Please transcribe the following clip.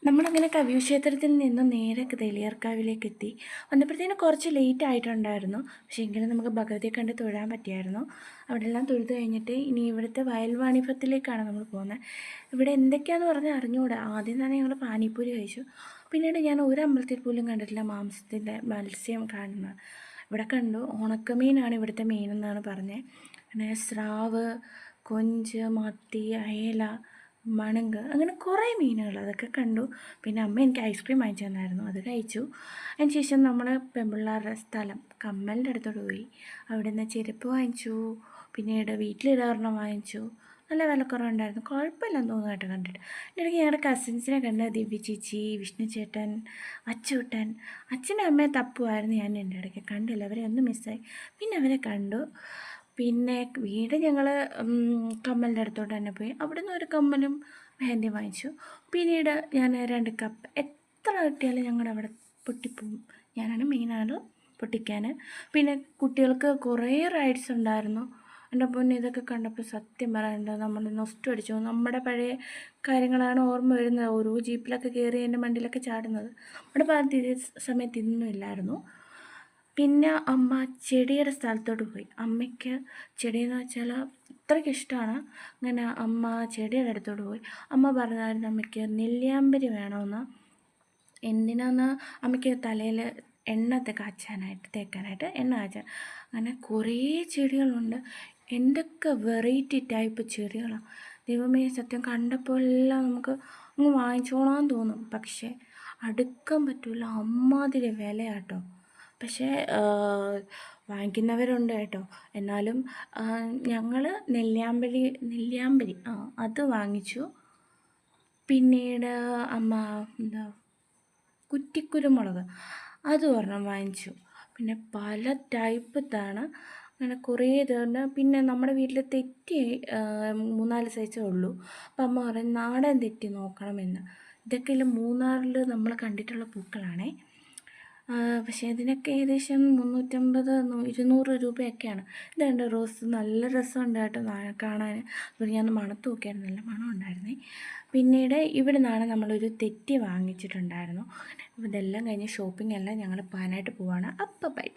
നമ്മളങ്ങനെ കവിയൂർ നിന്നും നേരെ തെളിയർക്കാവിലേക്ക് എത്തി. വന്നപ്പോഴത്തേനും കുറച്ച് ലേറ്റ് ആയിട്ടുണ്ടായിരുന്നു. പക്ഷേ എങ്കിലും നമുക്ക് ഭഗവതിയെ കണ്ട് തൊഴാൻ പറ്റിയായിരുന്നു. അവിടെയെല്ലാം തൊഴുത് കഴിഞ്ഞിട്ട് ഇനി ഇവിടുത്തെ വയൽ വാണിഭത്തിലേക്കാണ് നമ്മൾ പോകുന്നത്. ഇവിടെ എന്തൊക്കെയാണെന്ന് പറഞ്ഞാൽ അറിഞ്ഞുകൂടാ. ആദ്യം തന്നെ ഞങ്ങൾ പാനിപ്പൂരി കഴിച്ചു. പിന്നീട് ഞാൻ ഒരു അമ്പലത്തിൽ പോലും കണ്ടിട്ടില്ല മാംസത്തിൻ്റെ മത്സ്യം കാണുന്നത്. ഇവിടെ കണ്ടു ഉണക്കമീനാണ് ഇവിടുത്തെ മീനെന്നാണ് പറഞ്ഞത്. പിന്നെ സ്രാവ്, കൊഞ്ച്, മത്തി, അയല, മണങ്ക്, അങ്ങനെ കുറേ മീനുകൾ അതൊക്കെ കണ്ടു. പിന്നെ അമ്മ എനിക്ക് ഐസ്ക്രീം വാങ്ങിച്ചു തന്നായിരുന്നു, അത് കഴിച്ചു. അതിന് ശേഷം നമ്മൾ പെൺപിള്ളേരുടെ സ്ഥലം കമ്മലിൻ്റെ അടുത്തോട്ട് പോയി. അവിടെ നിന്ന് ചെരുപ്പ് വാങ്ങിച്ചു. പിന്നീട് വീട്ടിലിടാറെണ്ണം വാങ്ങിച്ചു. നല്ല വിലക്കുറവുണ്ടായിരുന്നു, കുഴപ്പമില്ലെന്ന് തോന്നുന്നു കേട്ടോ കണ്ടിട്ട്. ഇടയ്ക്ക് ഞങ്ങളുടെ കസിൻസിനെ കണ്ട്, ദിവ്യ ചേച്ചി, വിഷ്ണു ചേട്ടൻ, അച്ചൂട്ടൻ, അച്ഛനും അമ്മയെ തപ്പുമായിരുന്നു. ഞാൻ എൻ്റെ ഇടയ്ക്ക് കണ്ടില്ല, അവരെ ഒന്ന് മിസ്സായി. പിന്നെ അവരെ കണ്ടു. പിന്നെ വീട് ഞങ്ങൾ കമ്മലിൻ്റെ അടുത്തോട്ട് തന്നെ പോയി. അവിടെ നിന്ന് ഒരു കമ്മലും മെഹന്തി വാങ്ങിച്ചു. പിന്നീട് ഞാൻ 2 കപ്പ് എത്ര കിട്ടിയാലും ഞങ്ങളുടെ അവിടെ പൊട്ടിപ്പോവും. ഞാനാണ് മെയിനാണ് പൊട്ടിക്കാൻ. പിന്നെ കുട്ടികൾക്ക് കുറേ റൈഡ്സ് ഉണ്ടായിരുന്നു. എൻ്റെ പൊന്നെ, ഇതൊക്കെ കണ്ടപ്പോൾ സത്യം പറയാനുണ്ട് നമ്മൾ നൊസ്റ്റു അടിച്ചു. നമ്മുടെ പഴയ കാര്യങ്ങളാണ് ഓർമ്മ വരുന്നത്. ഓരോ ജീപ്പിലൊക്കെ കയറി എൻ്റെ മണ്ടിലൊക്കെ ചാടുന്നത്. നമ്മുടെ ഭാഗത്ത് സമയത്ത് ഇതൊന്നും ഇല്ലായിരുന്നു. പിന്നെ അമ്മ ചെടിയുടെ സ്ഥലത്തോട്ട് പോയി. അമ്മയ്ക്ക് ചെടിയെന്ന് വെച്ചാൽ അത്രയ്ക്ക് ഇഷ്ടമാണ്. അങ്ങനെ അമ്മ ചെടിയുടെ അടുത്തോട്ട് പോയി. അമ്മ പറഞ്ഞായിരുന്നു അമ്മയ്ക്ക് നെല്ലിയാമ്പരി വേണമെന്ന്. എന്തിനാന്ന് അമ്മയ്ക്ക് തലയിൽ എണ്ണ തേക്കാനായിട്ട് എണ്ണ കാച്ചാൻ. അങ്ങനെ കുറേ ചെടികളുണ്ട്. എന്തൊക്കെ വെറൈറ്റി ടൈപ്പ് ചെടികളാണ്. ദൈവമേ, സത്യം കണ്ടപ്പോൾ എല്ലാം നമുക്ക് അങ്ങ് വാങ്ങിച്ചോളാൻ തോന്നും. പക്ഷേ അടുക്കാൻ പറ്റില്ല, അമ്മാതിരി വിലയാട്ടോ. പക്ഷേ വാങ്ങിക്കുന്നവരുണ്ട് കേട്ടോ. എന്നാലും ഞങ്ങൾ നെല്ലിയാമ്പരി അത് വാങ്ങിച്ചു. പിന്നീട് അമ്മ കുറ്റിക്കുരുമുളക് അത് ഒരെണ്ണം വാങ്ങിച്ചു. പിന്നെ പല ടൈപ്പത്താണ്, അങ്ങനെ കുറേ ഇതുണ്ട്. പിന്നെ നമ്മുടെ വീട്ടിൽ തെറ്റി 3-4 സൈസേ ഉള്ളൂ. അപ്പം അമ്മ പറയും നാടൻ തെറ്റി നോക്കണമെന്ന്. ഇതൊക്കെ മൂന്നാറിൽ നമ്മൾ കണ്ടിട്ടുള്ള പൂക്കളാണേ. പക്ഷേ ഇതിനൊക്കെ ഏകദേശം 350-200 രൂപയൊക്കെയാണ്. ഇതുണ്ട് റോസ്, നല്ല രസമുണ്ട് കേട്ടോ കാണാൻ. അതുകൊണ്ട് ഞാൻ മണത്ത് നോക്കിയായിരുന്നു, നല്ല മണം ഉണ്ടായിരുന്നേ. പിന്നീട് ഇവിടെ നിന്നാണ് നമ്മളൊരു തെറ്റി വാങ്ങിച്ചിട്ടുണ്ടായിരുന്നു. അപ്പോൾ ഇതെല്ലാം കഴിഞ്ഞ് ഷോപ്പിംഗ് എല്ലാം ഞങ്ങൾ പോകാനായിട്ട് പോവാണ്. അപ്പം ബൈ.